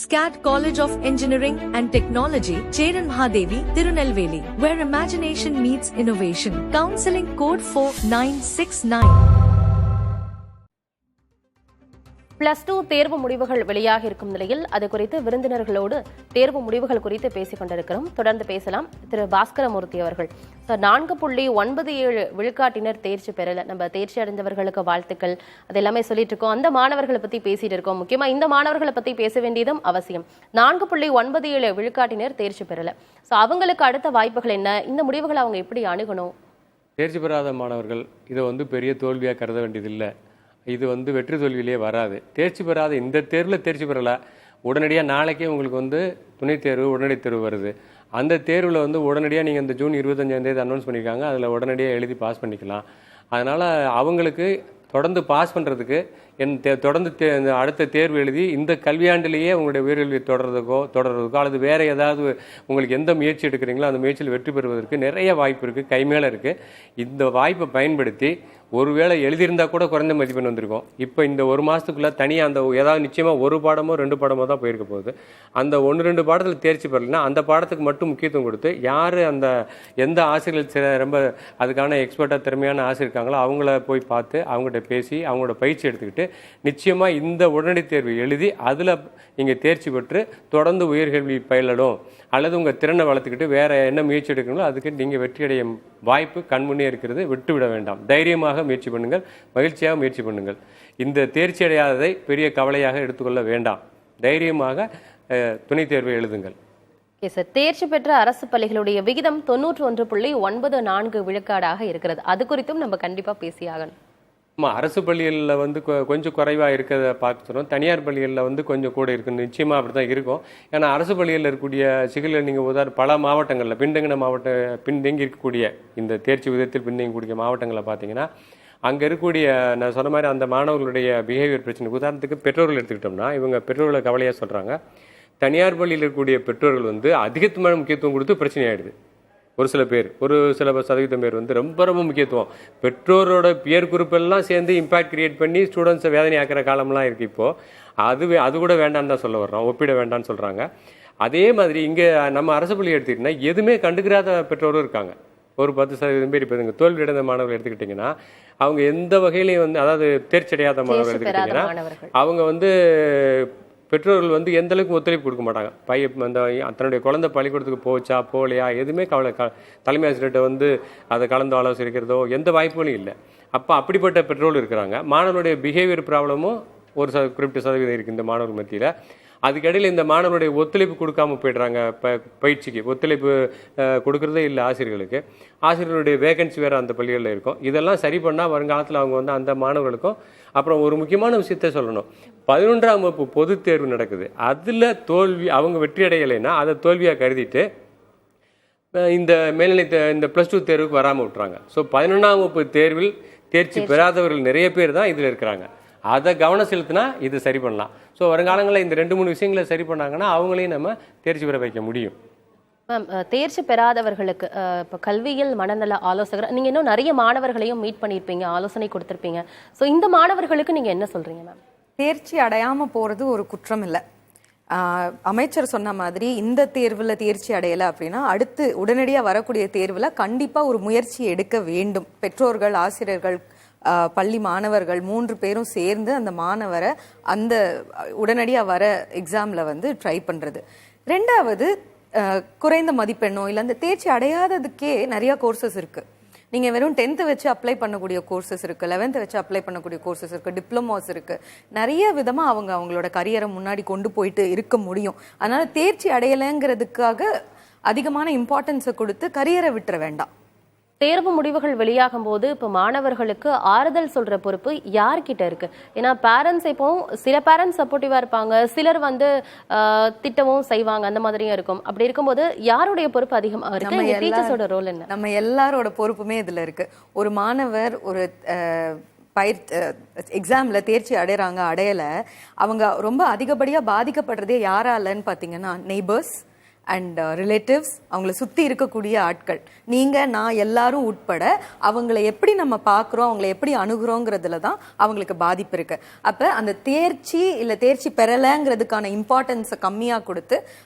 SCAT College of Engineering and Technology, Cheran Mahadevi, Tirunelveli, where imagination meets innovation. Counseling code 4969. +2 தேர்வு முடிவுகள் வெளியாக இருக்கும் நிலையில் அது குறித்து விருந்தினர்களோடு தேர்வு முடிவுகள் குறித்து பேசிக் கொண்டிருக்கிறோம். தொடர்ந்து பேசலாம். திரு பாஸ்கரமூர்த்தி அவர்கள், 4.97 விழுக்காட்டினர் தேர்ச்சி பெறல. நம்ம தேர்ச்சி அடைந்தவர்களுக்கு வாழ்த்துக்கள், அது எல்லாமே சொல்லிட்டு இருக்கோம். அந்த மாணவர்களை பத்தி பேசிட்டு இருக்கோம். முக்கியமா இந்த மாணவர்களை பத்தி பேச வேண்டியதும் அவசியம். 4.97 விழுக்காட்டினர் தேர்ச்சி பெறல. அவங்களுக்கு அடுத்த வாய்ப்புகள் என்ன? இந்த முடிவுகளை அவங்க எப்படி அணுகணும்? தேர்ச்சி பெறாத மாணவர்கள் இதை பெரிய தோல்வியாக கருத வேண்டியதில்லை. இது வெற்றி தோல்வியிலே வராது. தேர்ச்சி பெறாத இந்த தேர்வில் தேர்ச்சி பெறலை, உடனடியாக நாளைக்கே உங்களுக்கு துணைத் தேர்வு உடனடி தேர்வு வருது. அந்த தேர்வில் உடனடியாக நீங்கள் இந்த ஜூன் 25ஆம் தேதி அனௌன்ஸ் பண்ணியிருக்காங்க, அதில் உடனடியாக எழுதி பாஸ் பண்ணிக்கலாம். அதனால் அவங்களுக்கு தொடர்ந்து பாஸ் பண்ணுறதுக்கு தொடர்ந்து அடுத்த தேர்வு எழுதி இந்த கல்வியாண்டிலேயே உங்களுடைய உயர்கல்வி தொடர்றதுக்கோ அல்லது வேறு ஏதாவது உங்களுக்கு எந்த முயற்சி எடுக்கிறீங்களோ அந்த முயற்சியில் வெற்றி பெறுவதற்கு நிறைய வாய்ப்பு இருக்குது, கைமேலே இருக்குது. இந்த வாய்ப்பை பயன்படுத்தி ஒருவேளை எழுதியிருந்தால் கூட குறைந்த மதிப்பெண் வந்திருக்கும். இப்போ இந்த ஒரு மாதத்துக்குள்ளே தனியாக அந்த ஏதாவது நிச்சயமாக ஒரு பாடமோ 2 பாடமோ தான் போயிருக்க போகுது. அந்த 1-2 பாடத்தில் தேர்ச்சி பெறலைன்னா அந்த பாடத்துக்கு மட்டும் முக்கியத்துவம் கொடுத்து யார் எந்த ஆசிரியர்கள் ரொம்ப அதுக்கான எக்ஸ்பர்ட்டாக திறமையான ஆசிரியர் இருக்காங்களோ அவங்கள போய் பார்த்து அவங்கள்ட்ட பேசி அவங்களோட பயிற்சி எடுத்துக்கிட்டு நிச்சயமாக இந்த உடனடி தேர்வு எழுதி அதில் நீங்கள் தேர்ச்சி பெற்று தொடர்ந்து உயர்கல்வி பயிலடும் அல்லது உங்கள் திறனை வளர்த்துக்கிட்டு வேறு என்ன முயற்சி எடுக்கணுங்களோ அதுக்கு நீங்கள் வெற்றியடைய வாய்ப்பு கண்முன்னே இருக்கிறது. விட்டுவிட வேண்டாம். தைரியமாக முயற்சி பண்ணுங்கள், மகிழ்ச்சியாக முயற்சி பண்ணுங்கள். இந்த தேர்ச்சி அடையாததை பெரிய கவலையாக எடுத்துக்கொள்ள வேண்டாம். தைரியமாக துணைத் தேர்வை எழுதுங்கள். தேர்ச்சி பெற்ற அரசு பள்ளிகளுடைய விகிதம் 91.94 விழுக்காடாக இருக்கிறது. அது குறித்தும் நம்ம கண்டிப்பாக பேசியாகணும். ஆமாம், அரசு பள்ளிகளில் கொஞ்சம் குறைவாக இருக்கிறத பார்த்துறோம். தனியார் பள்ளிகளில் கொஞ்சம் கூட இருக்குன்னு நிச்சயமாக அப்படி தான் இருக்கும். ஏன்னா அரசு பள்ளிகளில் இருக்கக்கூடிய சிக்கல்கள் நீங்கள் பல மாவட்டங்களில் பின்தங்கி இருக்கக்கூடிய இந்த தேர்ச்சி விதத்தில் பின்தங்கக்கூடிய மாவட்டங்களில் பார்த்தீங்கன்னா அங்கே இருக்கக்கூடிய நான் சொன்ன மாதிரி அந்த மாணவர்களுடைய பிஹேவியர் பிரச்சனை. உதாரணத்துக்கு பெற்றோர்கள் எடுத்துக்கிட்டோம்னா இவங்க பெற்றோர்களை கவலையாக சொல்கிறாங்க. தனியார் பள்ளியில் இருக்கக்கூடிய பெற்றோர்கள் அதிகமான முக்கியத்துவம் கொடுத்து பிரச்சனை ஆகிடுது. ஒரு சில சதவீதம் பேர் ரொம்ப ரொம்ப முக்கியத்துவம் பெற்றோரோட பியர் குரூப்பெல்லாம் சேர்ந்து இம்பாக்ட் கிரியேட் பண்ணி ஸ்டூடெண்ட்ஸை வேதனை ஆக்கிற காலம்லாம் இருக்குது. இப்போது அது கூட வேண்டான்னு தான் சொல்ல வர்றோம், ஒப்பிட வேண்டான்னு சொல்கிறாங்க. அதே மாதிரி இங்கே நம்ம அரசு பள்ளி எடுத்துக்கிட்டிங்கன்னா எதுவுமே கண்டுக்கிறாத பெற்றோரும் இருக்காங்க. ஒரு 10% பேர். இப்போ இங்கே தோல்வி அடைந்த மாணவர்கள் எடுத்துக்கிட்டிங்கன்னா அவங்க எந்த வகையிலையும் அதாவது தேர்ச்சி அடையாத மாணவர்கள் எடுத்துக்கிட்டிங்கன்னா அவங்க பெற்றோர்கள் எந்த அளவுக்கு ஒத்துழைப்பு கொடுக்க மாட்டாங்க. தன்னுடைய குழந்தை பள்ளிக்கூடத்துக்கு போச்சா போகலையா எதுவுமே தலைமை ஆசிரியர்கிட்ட அதை கலந்து ஆலோசிக்கிறதோ எந்த வாய்ப்புகளும் இல்லை. அப்போ அப்படிப்பட்ட பெற்றோர்கள் இருக்கிறாங்க. மாணவனுடைய பிஹேவியர் ப்ராப்ளமும் ஒரு குறிப்பிட்ட சதவீதம் இருக்குது இந்த மாணவர்கள் மத்தியில். அதுக்கிடையில் இந்த மாணவனுடைய ஒத்துழைப்பு கொடுக்காம போய்ட்றாங்க. பயிற்சிக்கு ஒத்துழைப்பு கொடுக்குறதே இல்லை ஆசிரியர்களுக்கு. ஆசிரியர்களுடைய வேகன்சி வேறு அந்த பள்ளிகளில் இருக்கும். இதெல்லாம் சரி பண்ணால் வருங்காலத்தில் அவங்க அந்த மாணவர்களுக்கும். அப்புறம் ஒரு முக்கியமான விஷயத்த சொல்லணும், 11ஆம் வகுப்பு பொதுத் தேர்வு நடக்குது. அதில் தோல்வி அவங்க வெற்றி அடையலைன்னா அதை தோல்வியாக கருதிட்டு இந்த மேல்நிலை இந்த +2 தேர்வுக்கு வராமல் விட்டுறாங்க. ஸோ 11ஆம் வகுப்பு தேர்வில் தேர்ச்சி பெறாதவர்கள் நிறைய பேர் தான் இதில் இருக்கிறாங்க. அதை கவனம் செலுத்தினா இது சரி பண்ணலாம். ஸோ வருங்காலங்களில் இந்த 2-3 விஷயங்களை சரி பண்ணாங்கன்னா அவங்களையும் நம்ம தேர்ச்சி பெற வைக்க முடியும். மேம், தேர்ச்சி பெறாதவர்களுக்கு இப்போ கல்வியில் மனநல ஆலோசகர் நீங்கள் இன்னும் நிறைய மாணவர்களையும் மீட் பண்ணியிருப்பீங்க, ஆலோசனை கொடுத்துருப்பீங்க. ஸோ இந்த மாணவர்களுக்கு நீங்கள் என்ன சொல்கிறீங்க மேம்? தேர்ச்சி அடையாமல் போகிறது ஒரு குற்றம் இல்லை. அமைச்சர் சொன்ன மாதிரி இந்த தேர்வில் தேர்ச்சி அடையலை அப்படின்னா அடுத்து உடனடியாக வரக்கூடிய தேர்வில் கண்டிப்பாக ஒரு முயற்சி எடுக்க வேண்டும். பெற்றோர்கள், ஆசிரியர்கள், பள்ளி மாணவர்கள் 3 பேரும் சேர்ந்து அந்த மாணவரை அந்த உடனடியாக வர எக்ஸாமில் ட்ரை பண்ணுறது. 2வது, குறைந்த மதிப்பெண்ணோ இல்லை அந்த தேர்ச்சி அடையாததுக்கே நிறையா கோர்சஸ் இருக்குது. நீங்கள் வெறும் 10th வச்சு அப்ளை பண்ணக்கூடிய கோர்சஸ் இருக்குது, 11th வச்சு அப்ளை பண்ணக்கூடிய கோர்சஸ் இருக்குது, டிப்ளமோஸ் இருக்குது. நிறைய விதமாக அவங்களோட கரியரை முன்னாடி கொண்டு போயிட்டு இருக்க முடியும். அதனால் தேர்ச்சி அடையலைங்கிறதுக்காக அதிகமான இம்பார்ட்டன்ஸை கொடுத்து கரியரை விட்டுற வேண்டாம். தேர்வு முடிவுகள் வெளியாகும் போது இப்போ மாணவர்களுக்கு ஆறுதல் சொல்ற பொறுப்பு யார்கிட்ட இருக்கு? ஏன்னா பேரண்ட்ஸ் இப்போ சில பேரண்ட்ஸ் சப்போர்ட்டிவா இருப்பாங்க, சிலர் திட்டவும் செய்வாங்க, அந்த மாதிரியும் இருக்கும். அப்படி இருக்கும்போது யாருடைய பொறுப்பு அதிகமா இருக்கு? டீச்சர்ஸோட ரோல் என்ன? நம்ம எல்லாரோட பொறுப்புமே இதுல இருக்கு. ஒரு மாணவர் ஒரு எக்ஸாம்ல தேர்ச்சி அடையல, அவங்க ரொம்ப அதிகப்படியா பாதிக்கப்படுறதே யாராலன்னு பாத்தீங்கன்னா நெய்பர்ஸ் அண்ட் ரிலேட்டிவ்ஸ், அவங்கள சுற்றி இருக்கக்கூடிய ஆட்கள், நீங்கள் நான் எல்லாரும் உட்பட அவங்கள எப்படி நம்ம பார்க்குறோம், அவங்கள எப்படி அணுகிறோங்கிறதுல தான் அவங்களுக்கு பாதிப்பு இருக்கு. அப்போ அந்த தேர்ச்சி இல்லை தேர்ச்சி பெறலைங்கிறதுக்கான இம்பார்ட்டன்ஸை கம்மியாக கொடுத்து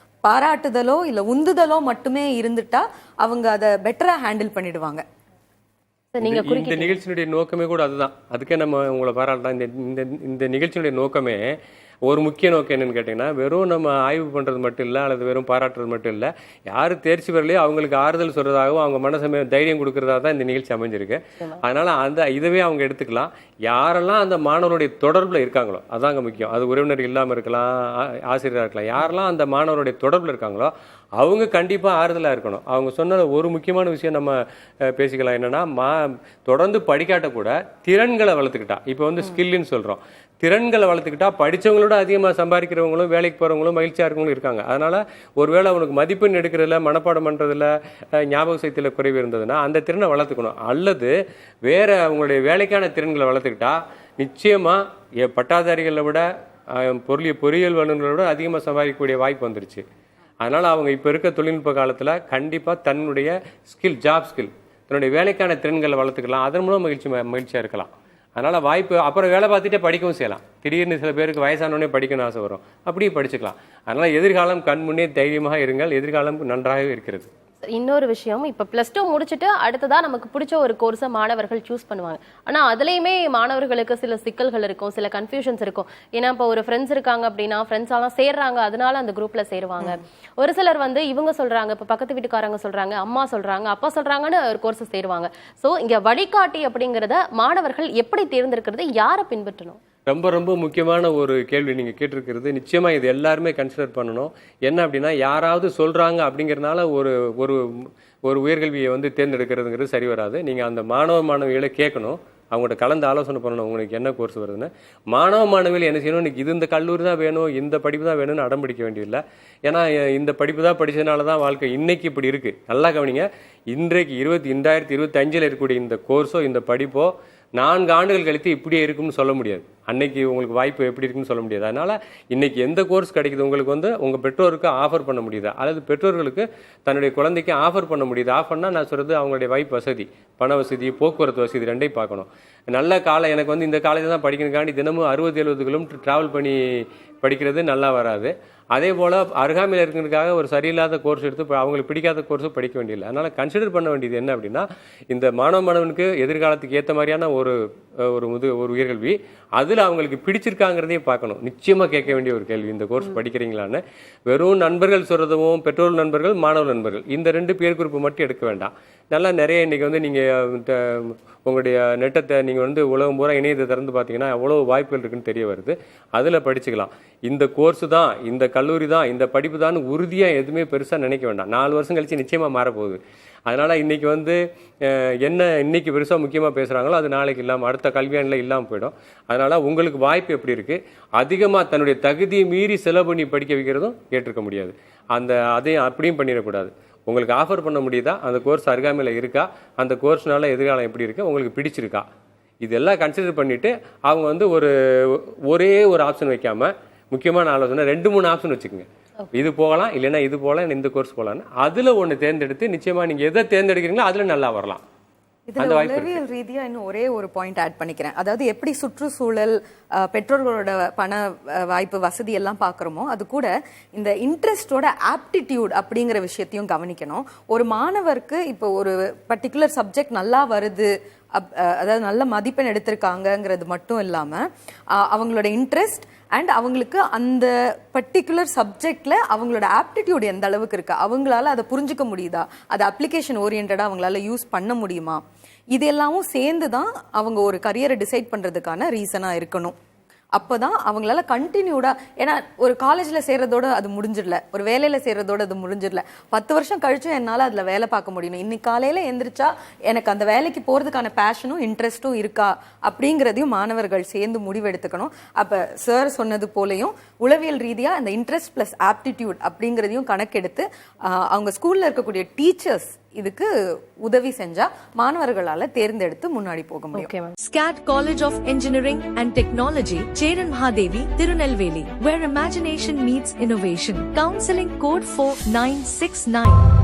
பாராட்டுதலோ இல்லை உந்துதலோ மட்டுமே இருந்துட்டா அவங்க அதை பெட்டராக ஹேண்டில் பண்ணிடுவாங்க. இந்த நிகழ்ச்சியினுடைய நோக்கமே கூட அதுதான். அதுக்கே நம்ம உங்களை பாராட்டலாம். இந்த நிகழ்ச்சியினுடைய நோக்கமே ஒரு முக்கிய நோக்கம் என்னன்னு கேட்டிங்கன்னா, வெறும் நம்ம ஆய்வு பண்ணுறது மட்டும் இல்லை, அல்லது வெறும் பாராட்டுறது மட்டும் இல்லை, யார் தேர்ச்சி பெறலையோ அவங்களுக்கு ஆறுதல் சொல்கிறதாகவும் அவங்க மனசமே தைரியம் கொடுக்கறதாக தான் இந்த நிகழ்ச்சி அமைஞ்சிருக்கு. அதனால் இதுவே அவங்க எடுத்துக்கலாம். யாரெல்லாம் அந்த மாணவருடைய தொடர்பில் இருக்காங்களோ அதாங்க முக்கியம். அது உறவினர் இல்லாமல் இருக்கலாம், ஆசிரியராக இருக்கலாம். யாரெல்லாம் அந்த மாணவருடைய தொடர்பில் இருக்காங்களோ அவங்க கண்டிப்பாக ஆறுதலாக இருக்கணும். அவங்க சொன்ன ஒரு முக்கியமான விஷயம் நம்ம பேசிக்கலாம். என்னென்னா, தொடர்ந்து படிக்காட்ட கூட திறன்களை வளர்த்துக்கிட்டா, இப்போ வந்து ஸ்கில்லுன்னு சொல்கிறோம், திறன்களை வளர்த்துக்கிட்டா படித்தவங்களோட அதிகமாக சம்பாதிக்கிறவங்களும் வேலைக்கு போகிறவங்களும் மகிழ்ச்சியாக இருக்கவங்களும் இருக்காங்க. அதனால் ஒருவேளை அவனுக்கு மதிப்பெண் எடுக்கிறதில்ல, மனப்பாடம் பண்ணுறதில்ல, ஞாபக சக்தியில் குறைவு இருந்ததுன்னா அந்த திறனை வளர்த்துக்கணும். அல்லது வேறு அவங்களுடைய வேலைக்கான திறன்களை வளர்த்துக்கிட்டா நிச்சயமாக பட்டாதாரிகளை விட பொறியியல் வல்லுநர்களை விட அதிகமாக சம்பாதிக்கக்கூடிய வாய்ப்பு வந்துருச்சு. அதனால் அவங்க இப்போ இருக்க தொழில்நுட்ப காலத்தில் கண்டிப்பாக தன்னுடைய ஜாப் ஸ்கில், தன்னுடைய வேலைக்கான திறன்களை வளர்த்துக்கலாம். அதன் மூலம் மகிழ்ச்சியாக இருக்கலாம். அதனால் வாய்ப்பு, அப்புறம் வேலை பார்த்துட்டே படிக்கவும் செய்யலாம். திடீர்னு சில பேருக்கு வயசானோடனே படிக்கணும்னு ஆசை வரும், அப்படியே படிச்சுக்கலாம். அதனால் எதிர்காலம் கண் முன்னே தைரியமாக இருங்கள், எதிர்காலம் நன்றாகவே இருக்கிறது. இன்னொரு விஷயம், இப்போ +2 முடிச்சுட்டு அடுத்ததான் நமக்கு பிடிச்ச ஒரு கோர்ஸை மாணவர்கள் சூஸ் பண்ணுவாங்க. ஆனால் அதுலேயுமே மாணவர்களுக்கு சில சிக்கல்கள் இருக்கும், சில கன்ஃபியூஷன்ஸ் இருக்கும். ஏன்னா இப்போ ஒரு ஃப்ரெண்ட்ஸ் இருக்காங்க அப்படின்னா ஃப்ரெண்ட்ஸாலாம் சேர்றாங்க, அதனால அந்த குரூப்பில் சேருவாங்க. ஒரு சிலர் வந்து இவங்க சொல்கிறாங்க, இப்போ பக்கத்து வீட்டுக்காரங்க சொல்கிறாங்க, அம்மா சொல்கிறாங்க, அப்பா சொல்கிறாங்கன்னு ஒரு கோர்ஸை சேருவாங்க. ஸோ இங்கே வழிகாட்டி அப்படிங்கிறத மாணவர்கள் எப்படி தேர்ந்தெடுக்கிறது, யாரை பின்பற்றணும்? ரொம்ப ரொம்ப முக்கியமான ஒரு கேள்வி நீங்கள் கேட்டிருக்கிறது. நிச்சயமாக இது எல்லாருமே கன்சிடர் பண்ணணும். என்ன அப்படின்னா, யாராவது சொல்கிறாங்க அப்படிங்கிறதுனால ஒரு ஒரு ஒரு உயர்கல்வியை வந்து தேர்ந்தெடுக்கிறதுங்கிறது சரி வராது. நீங்கள் அந்த மாணவிகளை கேட்கணும், அவங்கள்ட்ட கலந்து ஆலோசனை பண்ணணும், உங்களுக்கு என்ன கோர்ஸ் வருதுன்னு. மாணவிகள் என்ன செய்யணும், இன்னைக்கு இந்த கல்லூரி தான் வேணும், இந்த படிப்பு தான் வேணும்னு அடம் பிடிக்க வேண்டியதில்லை. ஏன்னா இந்த படிப்பு தான் படித்ததுனால தான் வாழ்க்கை இன்னைக்கு இப்படி இருக்குது. நல்லா கவனிங்க, இன்றைக்கு 2025 இருக்கக்கூடிய இந்த கோர்ஸோ இந்த படிப்போ 4 ஆண்டுகள் கழித்து இப்படியே இருக்குன்னு சொல்ல முடியாது. அன்னைக்கு உங்களுக்கு வாய்ப்பு எப்படி இருக்குன்னு சொல்ல முடியாது. அதனால் இன்னைக்கு எந்த கோர்ஸ் கிடைக்குது உங்களுக்கு வந்து உங்கள் பெற்றோருக்கு ஆஃபர் பண்ண முடியுதா, அல்லது பெற்றோர்களுக்கு தன்னுடைய குழந்தைக்கு ஆஃபர் பண்ண முடியுது. ஆஃபர்னா நான் சொல்கிறது அவங்களுடைய வாய்ப்பு வசதி, பண வசதி, போக்குவரத்து வசதி ரெண்டையும் பார்க்கணும். நல்ல காலம், எனக்கு வந்து இந்த காலேஜ் தான் படிக்கணுக்காண்டி தினமும் 60-70 கிலோமீட்டர் ட்ராவல் பண்ணி படிக்கிறது நல்லா வராது. அதே போல் அருகாமையில் இருக்கிறதுக்காக ஒரு சரியில்லாத கோர்ஸ் எடுத்து அவங்களுக்கு பிடிக்காத கோர்ஸும் படிக்க வேண்டியதில்லை. அதனால் கன்சிடர் பண்ண வேண்டியது என்ன அப்படின்னா, இந்த மாணவனுக்கு எதிர்காலத்துக்கு ஏற்ற மாதிரியான ஒரு உயர்கல்வி, அதில் அவங்களுக்கு பிடிச்சிருக்காங்கிறதையும் பார்க்கணும். நிச்சயமாக கேட்க வேண்டிய ஒரு கேள்வி, இந்த கோர்ஸ் படிக்கிறீங்களான்னு. வெறும் நண்பர்கள் சொல்கிறதும், பெற்றோர் நண்பர்கள், மாணவர் நண்பர்கள், இந்த 2 பேர் குரூப்பு மட்டும் எடுக்க வேண்டாம். நல்லா நிறைய இன்றைக்கி வந்து நீங்கள் உங்களுடைய நெட்டத்தை நீங்கள் வந்து உலகம் பூரா இணையத்தை திறந்து பார்த்தீங்கன்னா எவ்வளோ வாய்ப்புகள் இருக்குன்னு தெரிய வருது. அதில் படிச்சுக்கலாம். இந்த கோர்ஸு தான், இந்த கல்லூரி தான், இந்த படிப்பு தான் உறுதியாக எதுவுமே பெருசாக நினைக்க வேண்டாம். 4 வருஷம் கழித்து நிச்சயமாக மாறப்போகுது. அதனால் இன்றைக்கி வந்து என்ன இன்றைக்கி பெருசாக முக்கியமாக பேசுகிறாங்களோ அது நாளைக்கு இல்லாமல் அடுத்த கல்வியாண்டில் இல்லாமல் போயிடும். அதனால் உங்களுக்கு வாய்ப்பு எப்படி இருக்குது, அதிகமாக தன்னுடைய தகுதியை மீறி செலவு பண்ணி படிக்க வைக்கிறதும் கேட்டிருக்க முடியாது. அதையும் அப்படியும் பண்ணிடக்கூடாது. உங்களுக்கு ஆஃபர் பண்ண முடியுதா, அந்த கோர்ஸ் அருகாமையில் இருக்கா, அந்த கோர்ஸ்னால எதிர்காலம் எப்படி இருக்குது, உங்களுக்கு பிடிச்சிருக்கா, இதெல்லாம் கன்சிடர் பண்ணிவிட்டு அவங்க வந்து ஒரே ஒரு ஆப்ஷன் வைக்காமல், முக்கியமான ஆலோசனை 2-3 ஆப்ஷன் வச்சுக்கோங்க. இது போகலாம், இல்லைன்னா இது போகலாம், இந்த கோர்ஸ் போகலான்னு அதில் ஒன்று தேர்ந்தெடுத்து நிச்சயமாக நீங்கள் எதை தேர்ந்தெடுக்கிறீங்களோ அதில் நல்லா வரலாம். இதுல உளவியல் ரீதியா இன்னும் ஒரே ஒரு பாயிண்ட் ஆட் பண்ணிக்கிறேன். அதாவது எப்படி சுற்றுச்சூழல், பெற்றோர்களோட பண வாய்ப்பு, வசதி எல்லாம் பார்க்குறோமோ அது கூட இந்த இன்ட்ரெஸ்டோட ஆப்டிடியூட் அப்படிங்கிற விஷயத்தையும் கவனிக்கணும். ஒரு மாணவருக்கு இப்போ ஒரு பர்டிகுலர் சப்ஜெக்ட் நல்லா வருது, அதாவது நல்ல மதிப்பெண் எடுத்திருக்காங்கங்கிறது மட்டும் இல்லாமல் அவங்களோட இன்ட்ரெஸ்ட் அண்ட் அவங்களுக்கு அந்த பர்டிகுலர் சப்ஜெக்ட்ல அவங்களோட ஆப்டிடியூட் எந்த அளவுக்கு இருக்கு, அவங்களால அதை புரிஞ்சுக்க முடியுதா, அதை அப்ளிகேஷன் ஓரியன்டா அவங்களால யூஸ் பண்ண முடியுமா, இது எல்லாமும் சேர்ந்து தான் அவங்க ஒரு கரியரை டிசைட் பண்றதுக்கான ரீசனா இருக்கணும். அப்போதான் அவங்களால கண்டினியூடா, ஏன்னா ஒரு காலேஜில் சேர்றதோட அது முடிஞ்சிடல, ஒரு வேலையில் சேர்றதோட அது முடிஞ்சிடல, 10 வருஷம் கழிச்சும் என்னால் அதில் வேலை பார்க்க முடியணும். இன்னைக்கு காலையில் எந்திரிச்சா எனக்கு அந்த வேலைக்கு போகிறதுக்கான பேஷனும் இன்ட்ரெஸ்ட்டும் இருக்கா அப்படிங்கிறதையும் மாணவர்கள் சேர்ந்து முடிவெடுத்துக்கணும். அப்போ சார் சொன்னது போலையும் உளவியல் ரீதியாக அந்த இன்ட்ரெஸ்ட் ப்ளஸ் ஆப்டிடியூட் அப்படிங்கிறதையும் கணக்கெடுத்து அவங்க ஸ்கூலில் இருக்கக்கூடிய டீச்சர்ஸ் இதுக்கு உதவி செஞ்சா மாணவர்களால தேர்ந்தெடுத்து முன்னாடி போக முடியும். SCAT College of Engineering and Technology, Cheran Mahadevi, Tirunelveli, where imagination meets innovation. Counseling code 4969.